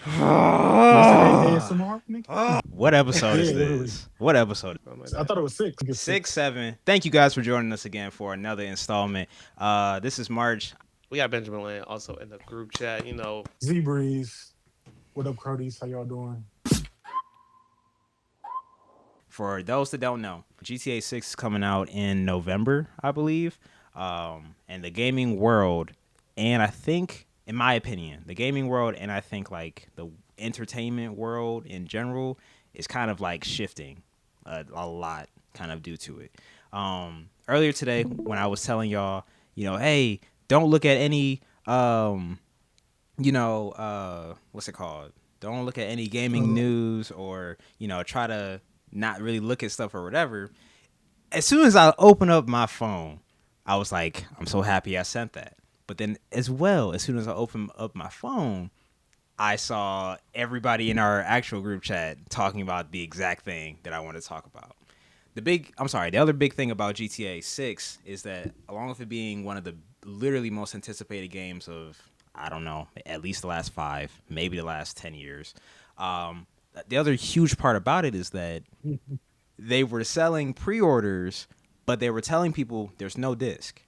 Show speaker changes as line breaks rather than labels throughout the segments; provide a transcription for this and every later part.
ASMR, nigga?
What episode is
Yeah, what are we?
this? What episode?
I thought it was 6. I guess
6, 7. Thank you guys for joining us again for another installment. This is March.
We got Benjamin Lane also in the group chat. You know,
Z-Breeze. What up, Curtis? How y'all doing?
For those that don't know, GTA 6 is coming out in November, I believe. And the gaming world, and I think, in my opinion, the gaming world and I think like the entertainment world in general is kind of like shifting a lot kind of due to it. Earlier today when I was telling y'all, hey, don't look at any, what's it called? Don't look at any gaming news or, try to not really look at stuff or whatever. As soon as I open up my phone, I was like, I'm so happy I sent that. But then as well, as soon as I opened up my phone, I saw everybody in our actual group chat talking about the exact thing that I wanted to talk about. The other big thing about GTA 6 is that along with it being one of the literally most anticipated games of, I don't know, at least the last 5, maybe the last 10 years, the other huge part about it is that they were selling pre-orders, but they were telling people there's no disc.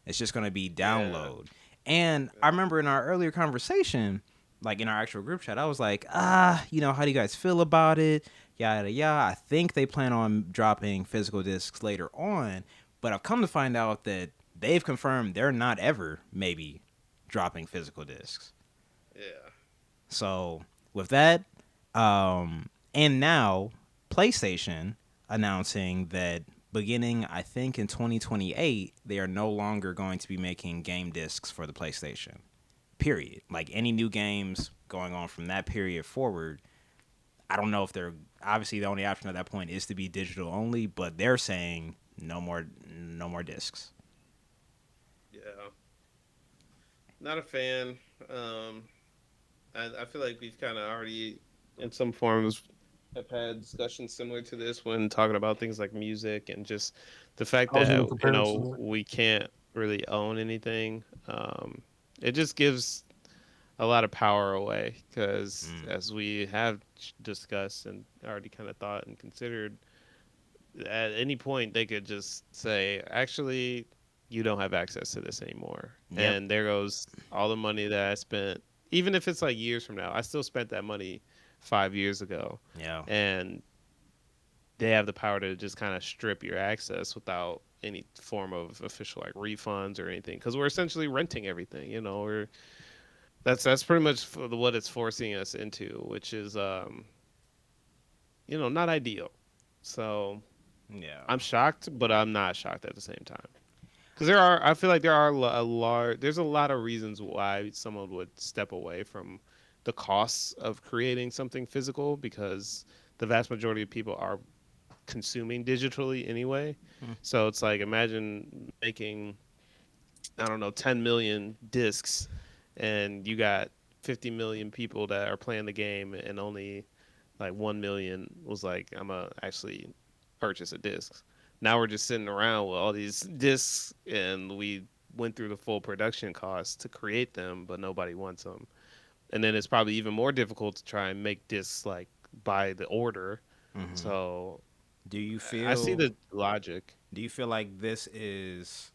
It's just going to be download. Yeah. And I remember in our earlier conversation, like in our actual group chat, I was like, how do you guys feel about it? Yada, yada. I think they plan on dropping physical discs later on, but I've come to find out that they've confirmed they're not ever maybe dropping physical discs.
Yeah.
So with that, and now PlayStation announcing that beginning, I think, in 2028, they are no longer going to be making game discs for the PlayStation. Period. Like any new games going on from that period forward, I don't know if they're obviously the only option at that point is to be digital only, but they're saying no more discs.
Yeah. Not a fan. I feel like we've kind of already, in some forms, have had discussions similar to this when talking about things like music and just the fact that we can't really own anything. It just gives a lot of power away because as we have discussed and already kind of thought and considered, at any point they could just say, actually, you don't have access to this anymore. Yep. And there goes all the money that I spent. Even if it's like years from now, I still spent that money 5 years ago.
Yeah. And
they have the power to just kind of strip your access without any form of official like refunds or anything, because we're essentially renting everything. That's pretty much what it's forcing us into, which is not ideal. So
yeah,
I'm shocked, but I'm not shocked at the same time, because I feel like there's a lot of reasons why someone would step away from the costs of creating something physical, because the vast majority of people are consuming digitally anyway. So it's like, imagine making, I don't know, 10 million discs, and you got 50 million people that are playing the game, and only like 1 million was like, I'm gonna actually purchase a disc. Now we're just sitting around with all these discs, and we went through the full production costs to create them, but nobody wants them. And then it's probably even more difficult to try and make discs like by the order. Mm-hmm. So
do you feel,
I see the logic.
Do you feel like this is,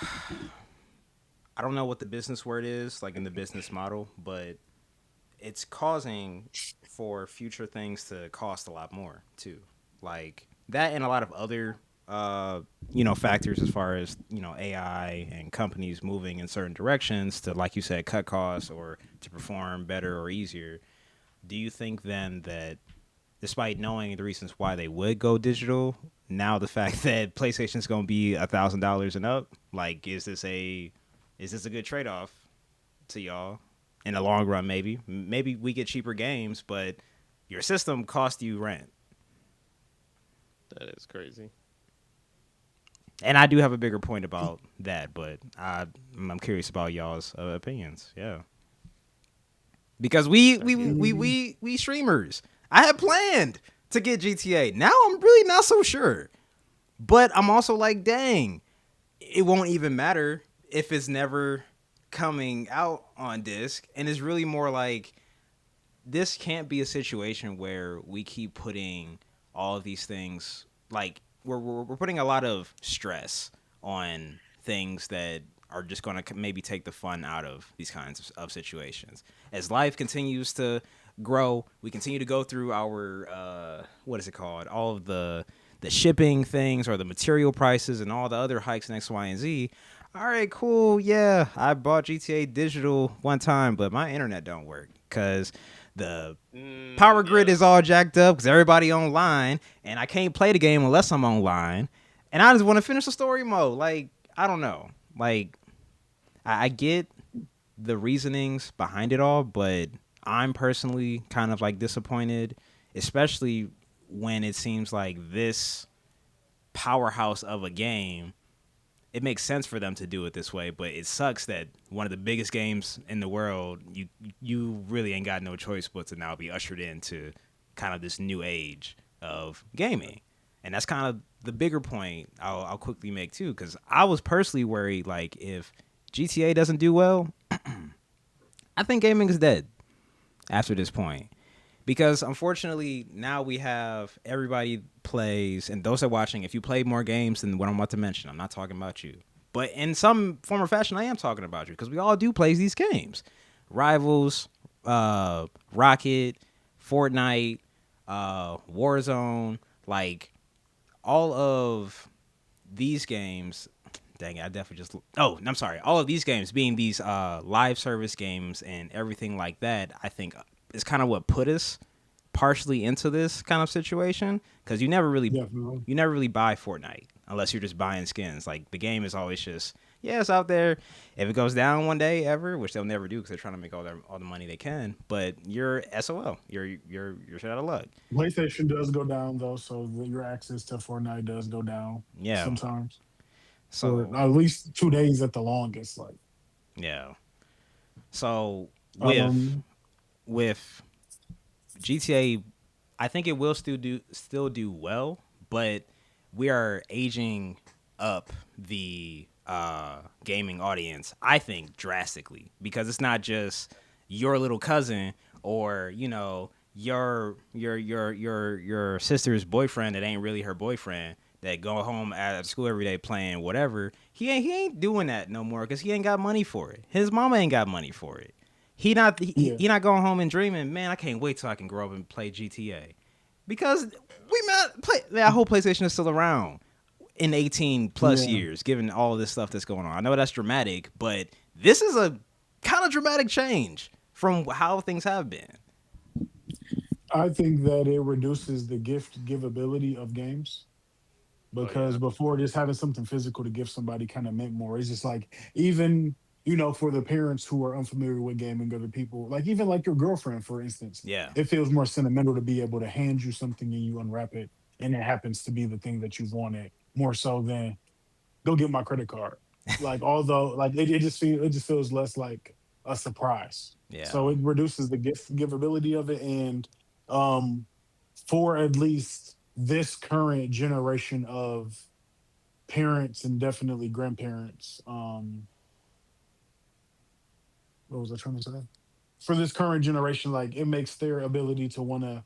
I don't know what the business word is, like in the business model, but it's causing for future things to cost a lot more too. Like that and a lot of other factors as far as, AI and companies moving in certain directions to, like you said, cut costs or to perform better or easier. Do you think then that despite knowing the reasons why they would go digital, now the fact that PlayStation's going to be $1,000 and up, like, is this a good trade-off to y'all in the long run? Maybe we get cheaper games, but your system costs you rent.
That is crazy.
And I do have a bigger point about that, but I'm curious about y'all's opinions. Yeah, because we streamers. I had planned to get GTA. Now I'm really not so sure, but I'm also like, dang, it won't even matter if it's never coming out on disc, and it's really more like this can't be a situation where we keep putting all of these things like we're putting a lot of stress on things that are just going to maybe take the fun out of these kinds of situations. As life continues to grow, we continue to go through our what is it called? All of the shipping things or the material prices and all the other hikes in X, Y, and Z. All right, cool. Yeah, I bought GTA Digital one time, but my internet don't work because the power grid is
Yes.
all jacked up because everybody online, and I can't play the game unless I'm online. And I just want to finish the story mode. Like, I don't know. Like, I get the reasonings behind it all, but I'm personally kind of like disappointed, especially when it seems like this powerhouse of a game, it makes sense for them to do it this way, but it sucks that one of the biggest games in the world, you really ain't got no choice but to now be ushered into kind of this new age of gaming. And that's kind of the bigger point I'll quickly make too, because I was personally worried like if GTA doesn't do well, I think gaming is dead after this point. Because unfortunately now we have everybody plays, and those that are watching, if you play more games than what I'm about to mention, I'm not talking about you, but in some form or fashion I am talking about you because we all do play these games. Rivals, Rocket, Fortnite, Warzone, like all of these games. Dang it, I definitely just. Oh, I'm sorry. All of these games being these live service games and everything like that, I think is kind of what put us partially into this kind of situation because
Definitely.
you never really buy Fortnite unless you're just buying skins. Like the game is always just yeah, it's out there. If it goes down one day ever, which they'll never do because they're trying to make all the money they can, but you're SOL. You're shit out of luck.
PlayStation does go down though, so your access to Fortnite does go down
Yeah.
sometimes for
So
at least 2 days at the longest. Like
yeah. So
um,
with GTA, I think it will still do well, but we are aging up the gaming audience. I think drastically because it's not just your little cousin or your sister's boyfriend that ain't really her boyfriend that go home at school every day playing whatever. He ain't doing that no more because he ain't got money for it. His mama ain't got money for it.
yeah,
He not going home and dreaming, man, I can't wait till I can grow up and play GTA. Because we might play that whole PlayStation is still around in 18 plus
yeah.
years, given all of this stuff that's going on. I know that's dramatic, but this is a kind of dramatic change from how things have been.
I think that it reduces the gift givability of games
Oh
because
yeah.
before just having something physical to give somebody kind of meant more. It's just like even for the parents who are unfamiliar with gaming, other people like even like your girlfriend, for instance,
Yeah.
it feels more sentimental to be able to hand you something and you unwrap it and it happens to be the thing that you wanted more so than go get my credit card. Like although like it just feels less like a surprise. So
Yeah.
it reduces the gift givability of it and um for at least this current generation of parents and definitely grandparents. What was I trying to say? For this current generation, like it makes their ability to want to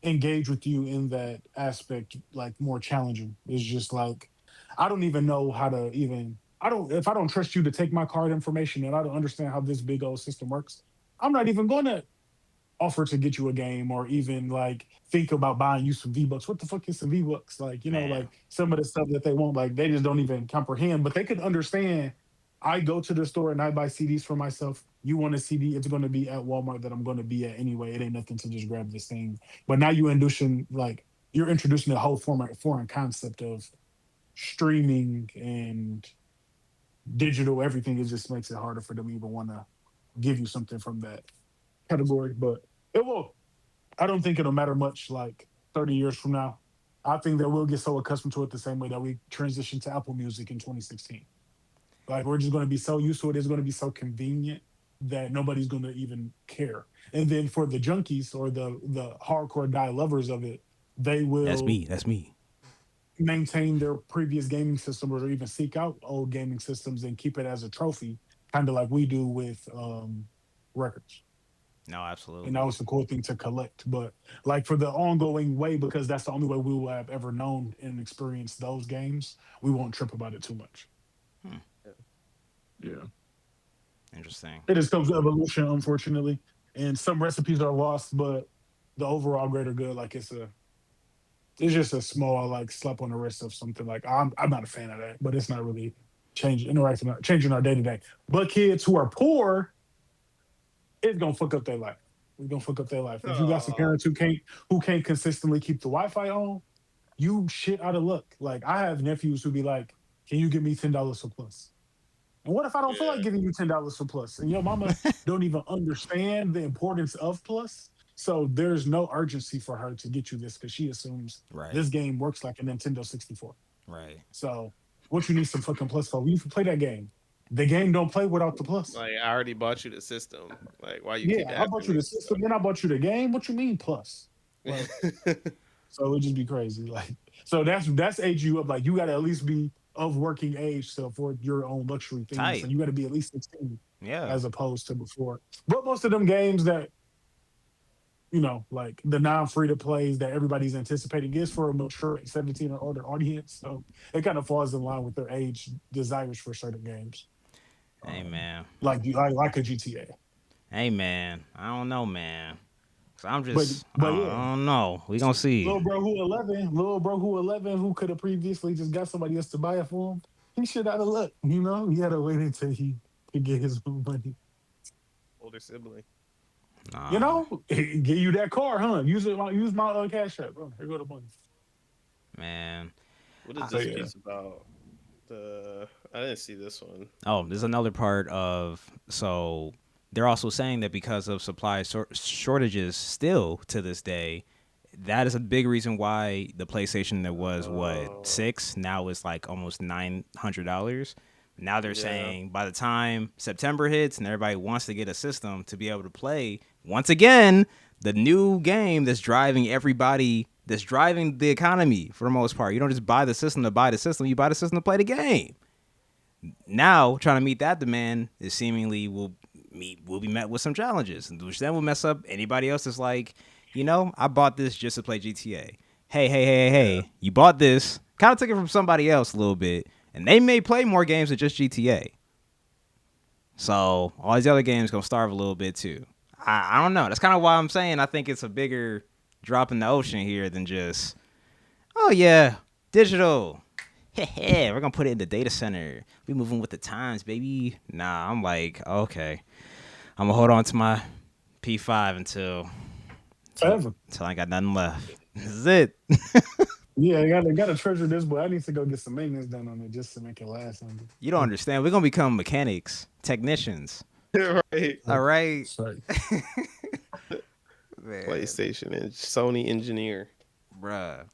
engage with you in that aspect like more challenging. It's just like I don't even know how to even I don't if I don't trust you to take my card information and I don't understand how this big old system works, I'm not even gonna offer to get you a game or even like think about buying you some V-Bucks. What the fuck is some V-Bucks? Like,
Man.
like some of the stuff that they want, like they just don't even comprehend, but they could understand. I go to the store and I buy CDs for myself. You want a CD, it's going to be at Walmart that I'm going to be at anyway. It ain't nothing to just grab this thing. But now you're introducing a whole foreign concept of streaming and digital everything. It just makes it harder for them to even want to give you something from that category. But it will I don't think it'll matter much like 30 years from now. I think that we'll get so accustomed to it the same way that we transitioned to Apple Music in 2016. Like we're just going to be so used to it. It's going to be so convenient that nobody's going to even care. And then for the junkies or the hardcore die lovers of it, they
That's
will
me. That's me.
maintain their previous gaming system or even seek out old gaming systems and keep it as a trophy kind of like we do with records.
No,
And that
absolutely.
was the cool thing to collect. But like for the ongoing way, because that's the only way we will have ever known and experienced those games, we won't trip about it too much.
Hmm.
Yeah.
Interesting.
It just comes to evolution, unfortunately. And some recipes are lost, but the overall greater good, like it's just a small like slap on the wrist of something. Like I'm not a fan of that, but it's not really changing our day to day. But kids who are poor, it's gonna fuck up their life. It's gonna fuck up their life. If you got some
Oh,
parents who can't consistently keep the Wi-Fi on, you shit out of luck. Like I have nephews who be like, "Can you give me $10 for plus?" And what if I don't feel like
yeah.
giving you $10 for plus? And your mama don't even understand the importance of plus. So there's no urgency for her to get you this because she assumes
Right.
this game works like a Nintendo 64.
Right.
So what you need some fucking plus for? You can play that game. The game don't play without the plus.
Like I already bought you the system. Like why you keep
Yeah, I
asking
bought you
me
the system, then I bought you the game. What you mean plus? Like,
for stuff?
so it just be crazy. Like, so that's age you up. Like, you got to at least be of working age to afford your own luxury things,
Tight.
and you got to be at least 16
Yeah.
as opposed to before. But most of them games that like the non-free to plays that everybody's anticipating is for a mature 17 or older audience. So it kind of falls in line with their age desires for certain games,
Hey man.
like a GTA.
Hey man. I don't know, man. 'Cause I'm
But
just. I
but
don't,
yeah,
I don't know. We gonna see.
little bro who 11, who could have previously just got somebody else to buy it for him. He should out of luck. He had to wait until he could get his own money.
Older sibling.
Nah,
Give you that car, huh? Use my cash app. Bro. Here go the money.
man.
What is
So
this
yeah,
piece about? The I didn't see this one.
Oh, there's another part of so they're also saying that because of supply shortages still to this day, that is a big reason why the PlayStation that was what
Oh,
6 now is like almost $900. Now they're
yeah.
saying by the time September hits and everybody wants to get a system to be able to play once again the new game that's driving everybody, that's driving the economy for the most part. You don't just buy the system to buy the system, you buy the system to play the game. Now trying to meet that demand is seemingly will be met with some challenges, which then will mess up anybody else that's like, I bought this just to play GTA.
Yeah.
Hey, you bought this, kind of took it from somebody else a little bit, and they may play more games than just GTA. So all these other games gonna starve a little bit too. I don't know. That's kind of why I'm saying I think it's a bigger drop in the ocean here than just, oh yeah, digital. We're gonna put it in the data center. We moving with the times, baby. Nah, I'm like, okay. I'm gonna hold on to my P5 until
forever.
until I ain't got nothing left. This is it.
Yeah, I gotta treasure this, but I need to go get some maintenance done on it just to make it last longer.
You don't understand. We're gonna become mechanics, technicians.
Right.
All right,
Sorry.
man,
PlayStation and Sony engineer.
bruh.